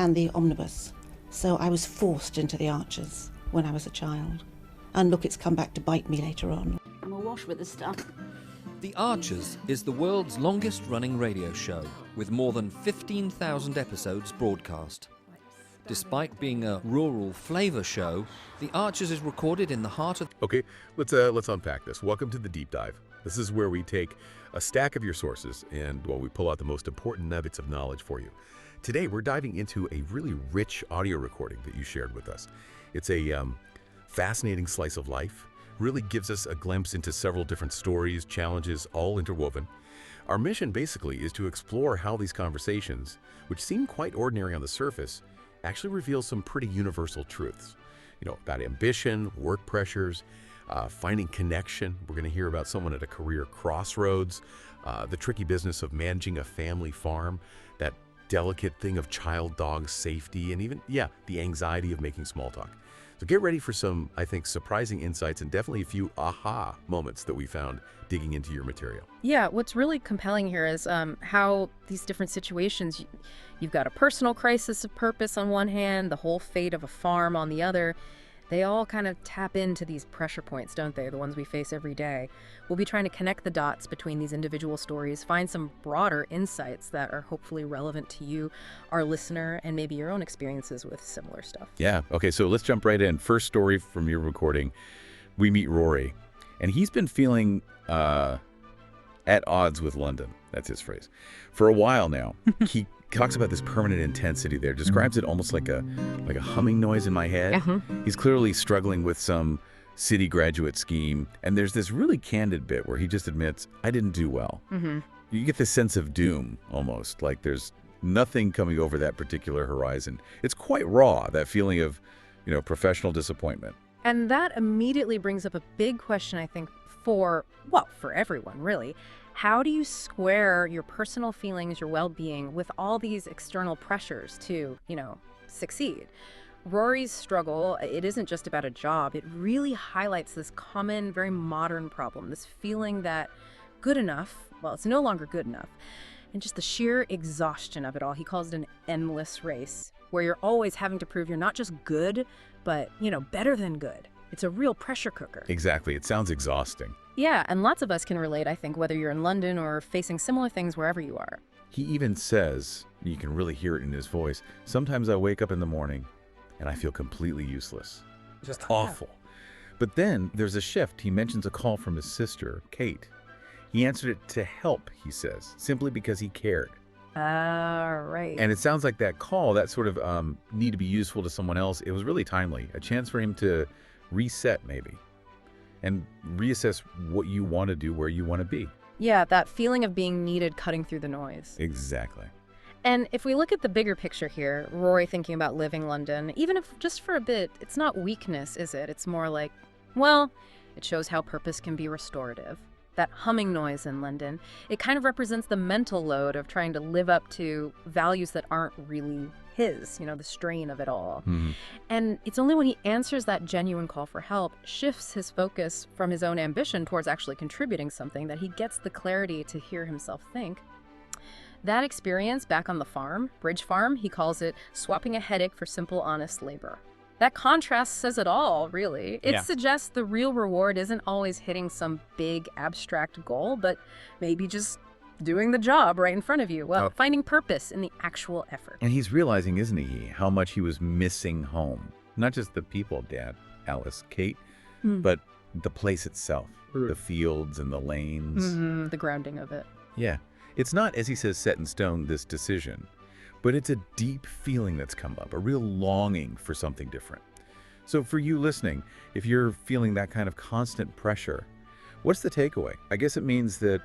and the omnibus. So I was forced into the Archers when I was a child. And look, it's come back to bite me later on. I'm awash with this stuff. The Archers is the world's longest-running radio show, with more than 15,000 episodes broadcast. Despite being a rural flavor show, The Archers is recorded in the heart of... Okay, let's unpack this. Welcome to the Deep Dive. This is where we take a stack of your sources and, well, we pull out the most important nuggets of knowledge for you. Today, we're diving into a really rich audio recording that you shared with us. It's a fascinating slice of life. Really gives us a glimpse into several different stories, challenges, all interwoven. Our mission basically is to explore how these conversations, which seem quite ordinary on the surface, actually reveal some pretty universal truths. You know, about ambition, work pressures, finding connection. We're going to hear about someone at a career crossroads, the tricky business of managing a family farm, that delicate thing of child dog safety, and even, the anxiety of making small talk. So get ready for some, I think, surprising insights and definitely a few aha moments that we found digging into your material. Yeah, what's really compelling here is how these different situations, you've got a personal crisis of purpose on one hand, the whole fate of a farm on the other. They all kind of tap into these pressure points, don't they? The ones we face every day. We'll be trying to connect the dots between these individual stories, find some broader insights that are hopefully relevant to you, our listener, and maybe your own experiences with similar stuff. Yeah, okay, so let's jump right in. First story from your recording, we meet Rory, and he's been feeling at odds with London. That's his phrase. For a while now. He talks about this permanent intensity there, describes it almost like a humming noise in my head. He's clearly struggling with some city graduate scheme, and there's this really candid bit where he just admits, I didn't do well. You get this sense of doom almost, like there's nothing coming over that particular horizon. It's quite raw, that feeling of, professional disappointment. And that immediately brings up a big question, I think, for everyone, really. How do you square your personal feelings, your well-being, with all these external pressures to, succeed? Rory's struggle, it isn't just about a job. It really highlights this common, very modern problem, this feeling that good enough, well, it's no longer good enough. And just the sheer exhaustion of it all. He calls it an endless race, where you're always having to prove you're not just good, but, better than good. It's a real pressure cooker. Exactly. It sounds exhausting. Yeah, and lots of us can relate, I think, whether you're in London or facing similar things wherever you are. He even says, you can really hear it in his voice, sometimes I wake up in the morning and I feel completely useless. Just awful. But then there's a shift. He mentions a call from his sister, Kate. He answered it to help, he says, simply because he cared. Right. And it sounds like that call, that sort of need to be useful to someone else, it was really timely. A chance for him to reset, maybe, and reassess what you want to do, where you want to be. Yeah, that feeling of being needed cutting through the noise. Exactly. And if we look at the bigger picture here, Rory thinking about living London, even if just for a bit, it's not weakness, is it? It's more like, it shows how purpose can be restorative. That humming noise in London, it kind of represents the mental load of trying to live up to values that aren't really his, the strain of it all. And it's only when he answers that genuine call for help, shifts his focus from his own ambition towards actually contributing something, that he gets the clarity to hear himself think. That experience back on the farm, Bridge Farm, he calls it swapping a headache for simple, honest labor. That contrast says it all, really. It suggests the real reward isn't always hitting some big abstract goal, but maybe just doing the job right in front of you. Finding purpose in the actual effort. And he's realizing, isn't he, how much he was missing home. Not just the people, Dad, Alice, Kate, but the place itself, the fields and the lanes. The grounding of it. Yeah. It's not, as he says, set in stone, this decision, but it's a deep feeling that's come up, a real longing for something different. So for you listening, if you're feeling that kind of constant pressure, what's the takeaway? I guess it means that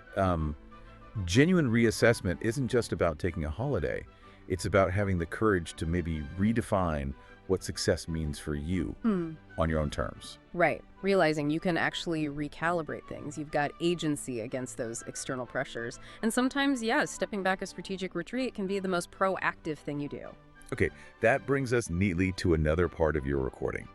genuine reassessment isn't just about taking a holiday. It's about having the courage to maybe redefine what success means for you on your own terms. Right. Realizing you can actually recalibrate things. You've got agency against those external pressures. And sometimes, stepping back a strategic retreat can be the most proactive thing you do. Okay, that brings us neatly to another part of your recording.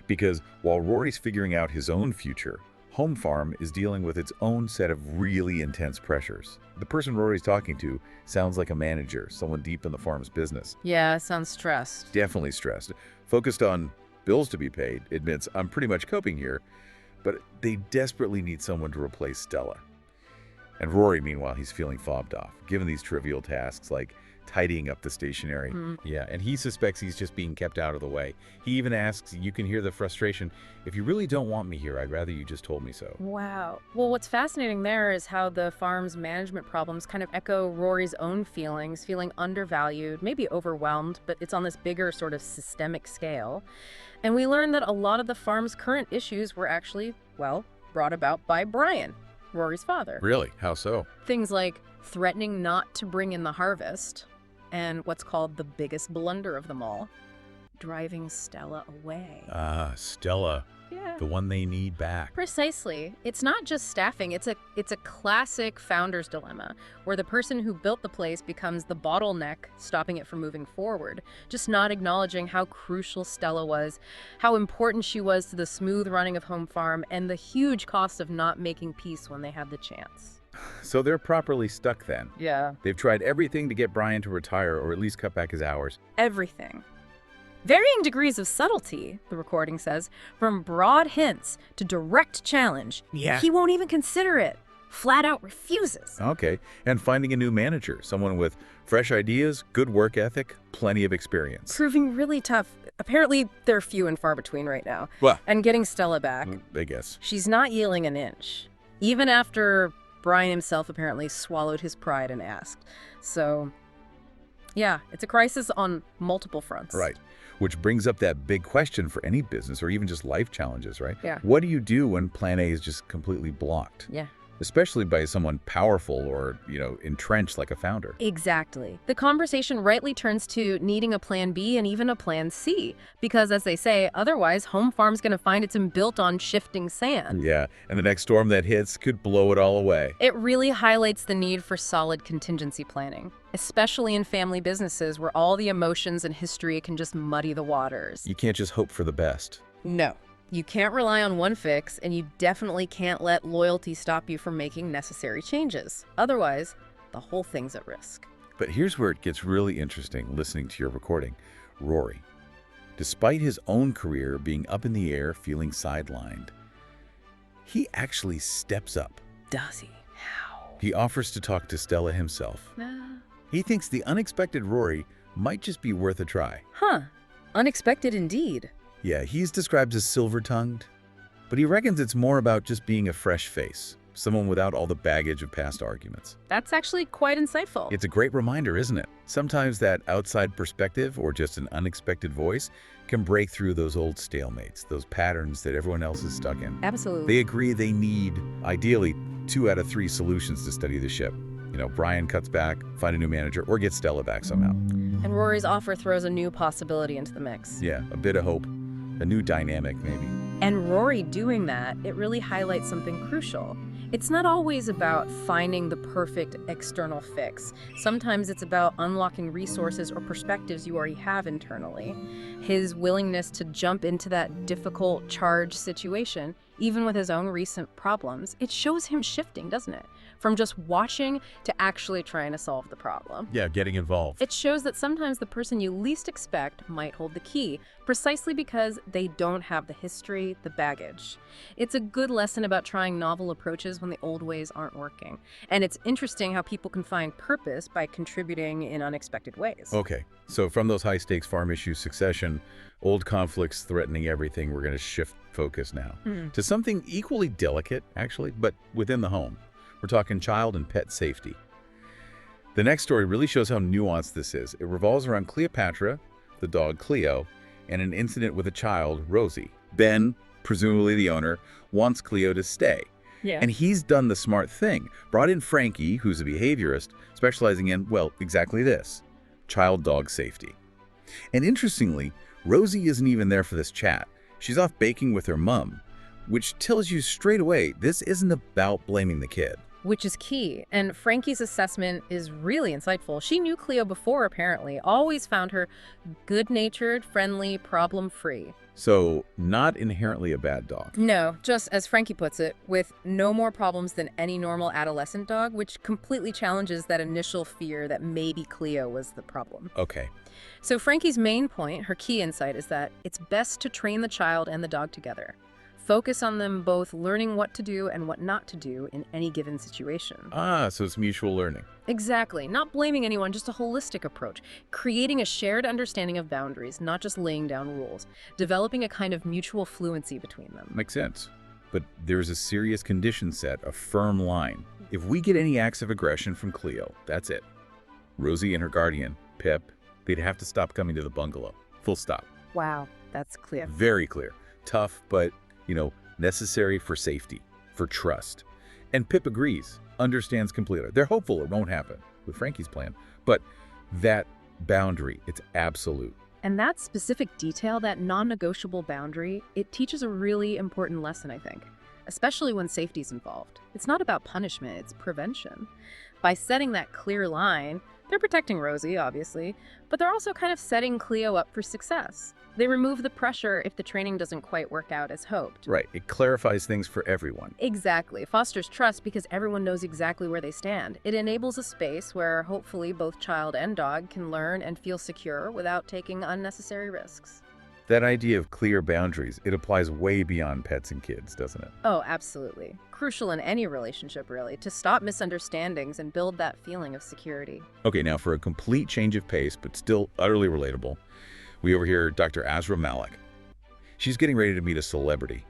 Because while Rory's figuring out his own future, Home Farm is dealing with its own set of really intense pressures. The person Rory's talking to sounds like a manager, someone deep in the farm's business. Yeah, sounds stressed. Definitely stressed. Focused on bills to be paid, admits, I'm pretty much coping here, but they desperately need someone to replace Stella. And Rory, meanwhile, he's feeling fobbed off, given these trivial tasks like tidying up the stationery. Yeah, and he suspects he's just being kept out of the way. He even asks, you can hear the frustration, if you really don't want me here, I'd rather you just told me so. Wow. Well, what's fascinating there is how the farm's management problems kind of echo Rory's own feelings, feeling undervalued, maybe overwhelmed, but it's on this bigger sort of systemic scale. And we learn that a lot of the farm's current issues were actually, well, brought about by Brian, Rory's father. Really? How so? Things like threatening not to bring in the harvest, and what's called the biggest blunder of them all, driving Stella away. Ah, Stella. Yeah. The one they need back. Precisely. It's not just staffing. It's a classic founder's dilemma, where the person who built the place becomes the bottleneck, stopping it from moving forward, just not acknowledging how crucial Stella was, how important she was to the smooth running of Home Farm, and the huge cost of not making peace when they had the chance. So they're properly stuck then. Yeah. They've tried everything to get Brian to retire or at least cut back his hours. Everything. Varying degrees of subtlety, the recording says, from broad hints to direct challenge. Yeah. He won't even consider it. Flat out refuses. Okay, and finding a new manager, someone with fresh ideas, good work ethic, plenty of experience. Proving really tough. Apparently, they're few and far between right now. Well, And getting Stella back, I guess. she's not yielding an inch. Even after Brian himself apparently swallowed his pride and asked. So, yeah, it's a crisis on multiple fronts. Right. Which brings up that big question for any business or even just life challenges, right? Yeah. What do you do when plan A is just completely blocked? Yeah. Especially by someone powerful or, entrenched like a founder. Exactly. The conversation rightly turns to needing a plan B and even a plan C, because as they say, otherwise Home Farm's going to find it's built on shifting sand. Yeah, and the next storm that hits could blow it all away. It really highlights the need for solid contingency planning, especially in family businesses where all the emotions and history can just muddy the waters. You can't just hope for the best. No. You can't rely on one fix, and you definitely can't let loyalty stop you from making necessary changes. Otherwise, the whole thing's at risk. But here's where it gets really interesting listening to your recording. Rory, despite his own career being up in the air, feeling sidelined, he actually steps up. Does he? How? He offers to talk to Stella himself. He thinks the unexpected Rory might just be worth a try. Huh. Unexpected indeed. Yeah, he's described as silver-tongued, but he reckons it's more about just being a fresh face, someone without all the baggage of past arguments. That's actually quite insightful. It's a great reminder, isn't it? Sometimes that outside perspective or just an unexpected voice can break through those old stalemates, those patterns that everyone else is stuck in. Absolutely. They agree they need, ideally, 2 out of 3 solutions to steady the ship. Brian cuts back, find a new manager, or get Stella back somehow. And Rory's offer throws a new possibility into the mix. Yeah, a bit of hope, a new dynamic maybe. And Rory doing that, it really highlights something crucial. It's not always about finding the perfect external fix. Sometimes it's about unlocking resources or perspectives you already have internally. His willingness to jump into that difficult, charged situation, even with his own recent problems, it shows him shifting, doesn't it? From just watching to actually trying to solve the problem. Yeah, getting involved. It shows that sometimes the person you least expect might hold the key, precisely because they don't have the history, the baggage. It's a good lesson about trying novel approaches when the old ways aren't working. And it's interesting how people can find purpose by contributing in unexpected ways. Okay, so from those high-stakes farm issues, succession, old conflicts threatening everything, we're going to shift focus now to something equally delicate, actually, but within the home. We're talking child and pet safety. The next story really shows how nuanced this is. It revolves around Cleopatra, the dog Cleo, and an incident with a child, Rosie. Ben, presumably the owner, wants Cleo to stay. Yeah. And he's done the smart thing. Brought in Frankie, who's a behaviorist, specializing in, well, exactly this, child dog safety. And interestingly, Rosie isn't even there for this chat. She's off baking with her mom, which tells you straight away this isn't about blaming the kid. which is key. And Frankie's assessment is really insightful. She knew Cleo before, apparently, always found her good-natured, friendly, problem-free. So, not inherently a bad dog. No, just as Frankie puts it, with no more problems than any normal adolescent dog, which completely challenges that initial fear that maybe Cleo was the problem. Okay. So Frankie's main point, her key insight, is that it's best to train the child and the dog together. Focus on them both learning what to do and what not to do in any given situation. Ah, so it's mutual learning. Exactly. Not blaming anyone, just a holistic approach. Creating a shared understanding of boundaries, not just laying down rules. Developing a kind of mutual fluency between them. Makes sense. But there's a serious condition set, a firm line. If we get any acts of aggression from Cleo, that's it. Rosie and her guardian, Pip, they'd have to stop coming to the bungalow. Full stop. Wow, that's clear. Very clear. Tough, but, necessary for safety, for trust. And Pip agrees, understands completely. They're hopeful it won't happen with Frankie's plan, but that boundary, it's absolute. And that specific detail, that non-negotiable boundary, it teaches a really important lesson, I think, especially when safety's involved. It's not about punishment, it's prevention. By setting that clear line, they're protecting Rosie, obviously, but they're also kind of setting Cleo up for success. They remove the pressure if the training doesn't quite work out as hoped. Right. It clarifies things for everyone. Exactly. Fosters trust because everyone knows exactly where they stand. It enables a space where hopefully both child and dog can learn and feel secure without taking unnecessary risks. That idea of clear boundaries, it applies way beyond pets and kids, doesn't it? Oh, absolutely. Crucial in any relationship, really, to stop misunderstandings and build that feeling of security. Okay, now for a complete change of pace, but still utterly relatable, we overhear Dr. Azra Malik. She's getting ready to meet a celebrity,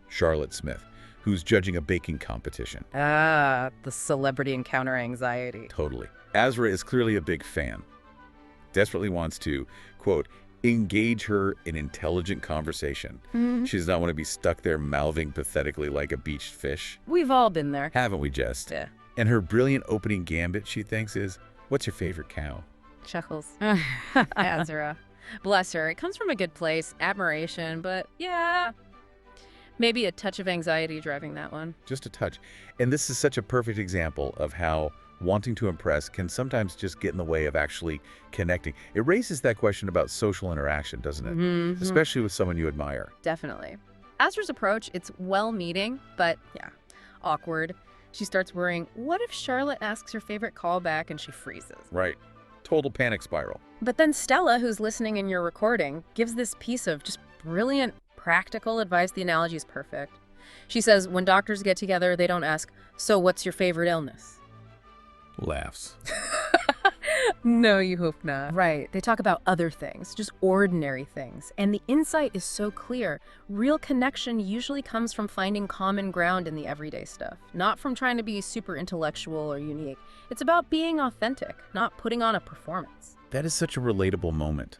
Charlotte Smith, who's judging a baking competition. Ah, the celebrity encounter anxiety. Totally. Azra is clearly a big fan. Desperately wants to, quote, engage her in intelligent conversation. She does not want to be stuck there mouthing pathetically like a beached fish. We've all been there. Haven't we just? Yeah. And her brilliant opening gambit, she thinks, is, what's your favorite cow? Chuckles. Azra. Bless her. It comes from a good place, admiration, but yeah, maybe a touch of anxiety driving that one. Just a touch. And this is such a perfect example of how wanting to impress can sometimes just get in the way of actually connecting. It raises that question about social interaction, doesn't it? Mm-hmm. Especially with someone you admire. Definitely. Azra's approach, it's well-meaning, but yeah, awkward. She starts worrying, what if Charlotte asks her favorite callback and she freezes? Right. Total panic spiral. But then Stella, who's listening in your recording, gives this piece of just brilliant, practical advice. The analogy is perfect. She says, when doctors get together, they don't ask, so what's your favorite illness? Laughs. No, you hope not. Right. They talk about other things, just ordinary things. And the insight is so clear. Real connection usually comes from finding common ground in the everyday stuff, not from trying to be super intellectual or unique. It's about being authentic, not putting on a performance. That is such a relatable moment.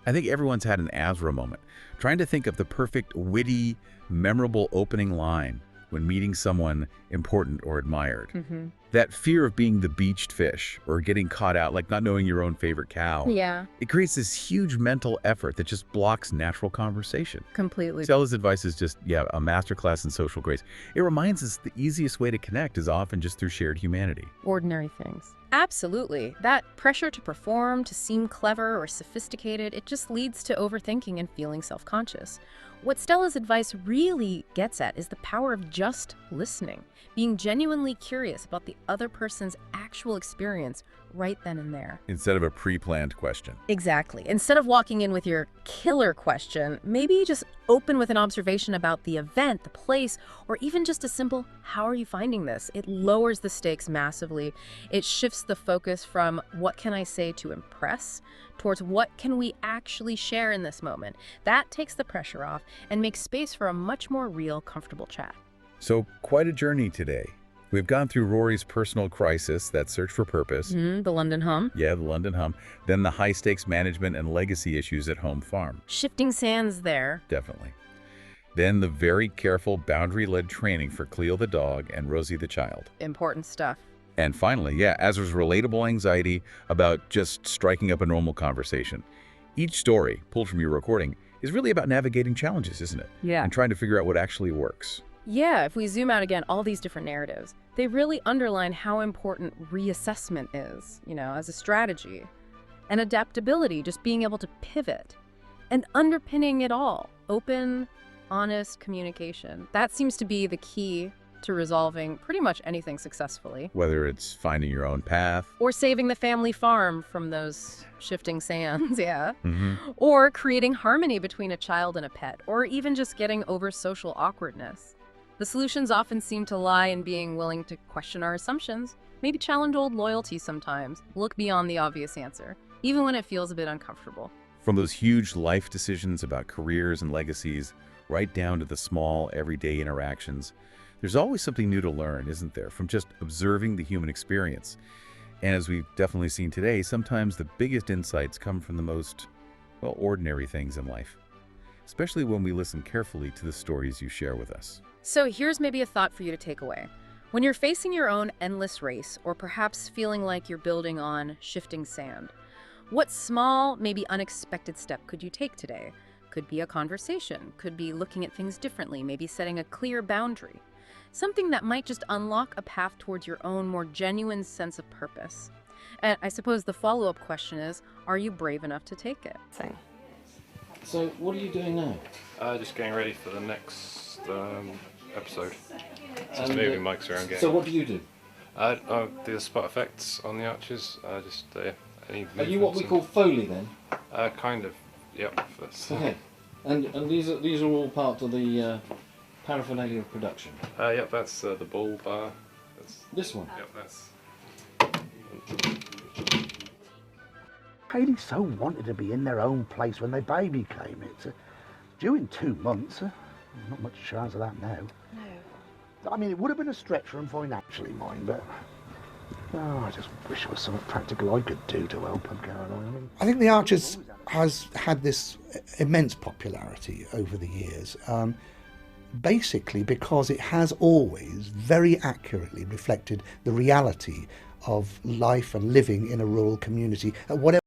I think everyone's had an Azra moment, trying to think of the perfect, witty, memorable opening line when meeting someone important or admired. Mm-hmm. That fear of being the beached fish or getting caught out, like not knowing your own favorite cow. Yeah. It creates this huge mental effort that just blocks natural conversation. Completely. Stella's advice is just, a masterclass in social grace. It reminds us the easiest way to connect is often just through shared humanity. Ordinary things. Absolutely. That pressure to perform, to seem clever or sophisticated, it just leads to overthinking and feeling self-conscious. What Stella's advice really gets at is the power of just listening, being genuinely curious about the other person's actual experience right then and there. Instead of a pre-planned question. Exactly. Instead of walking in with your killer question, maybe just open with an observation about the event, the place, or even just a simple, how are you finding this? It lowers the stakes massively. It shifts the focus from what can I say to impress towards what can we actually share in this moment. That takes the pressure off and makes space for a much more real, comfortable chat. So quite a journey today. We've gone through Rory's personal crisis, that search for purpose. The London hum. Yeah, the London hum. Then the high-stakes management and legacy issues at home farm. Shifting sands there. Definitely. Then the very careful boundary-led training for Cleo the dog and Rosie the child. Important stuff. And finally, Azra's relatable anxiety about just striking up a normal conversation. Each story, pulled from your recording, is really about navigating challenges, isn't it? Yeah. And trying to figure out what actually works. Yeah, if we zoom out again, all these different narratives, they really underline how important reassessment is, as a strategy. And adaptability, just being able to pivot. And underpinning it all, open, honest communication. That seems to be the key to resolving pretty much anything successfully. Whether it's finding your own path. Or saving the family farm from those shifting sands, yeah. Mm-hmm. Or creating harmony between a child and a pet. Or even just getting over social awkwardness. The solutions often seem to lie in being willing to question our assumptions, maybe challenge old loyalty sometimes, look beyond the obvious answer, even when it feels a bit uncomfortable. From those huge life decisions about careers and legacies, right down to the small, everyday interactions, there's always something new to learn, isn't there, from just observing the human experience. And as we've definitely seen today, sometimes the biggest insights come from the most, ordinary things in life, especially when we listen carefully to the stories you share with us. So here's maybe a thought for you to take away. When you're facing your own endless race, or perhaps feeling like you're building on shifting sand, what small, maybe unexpected step could you take today? Could be a conversation, could be looking at things differently, maybe setting a clear boundary. Something that might just unlock a path towards your own more genuine sense of purpose. And I suppose the follow-up question is, are you brave enough to take it? So what are you doing now? Just getting ready for the next episode. Just And, moving mics around. So what do you do? I do the spot effects on the archers. Any Are you what we movements call Foley then? and- kind of. Yep. That's, Okay. And these are all part of the paraphernalia of production. yep. That's the ball bar. That's, This one. yep. That's. Haley so wanted to be in their own place when their baby came. It's due in 2 months. Not much chance of that now. No. I mean, it would have been a stretch for them financially, mind, but I just wish there was something practical I could do to help them, Caroline. I think The Archers has had this immense popularity over the years, basically because it has always very accurately reflected the reality of life and living in a rural community at whatever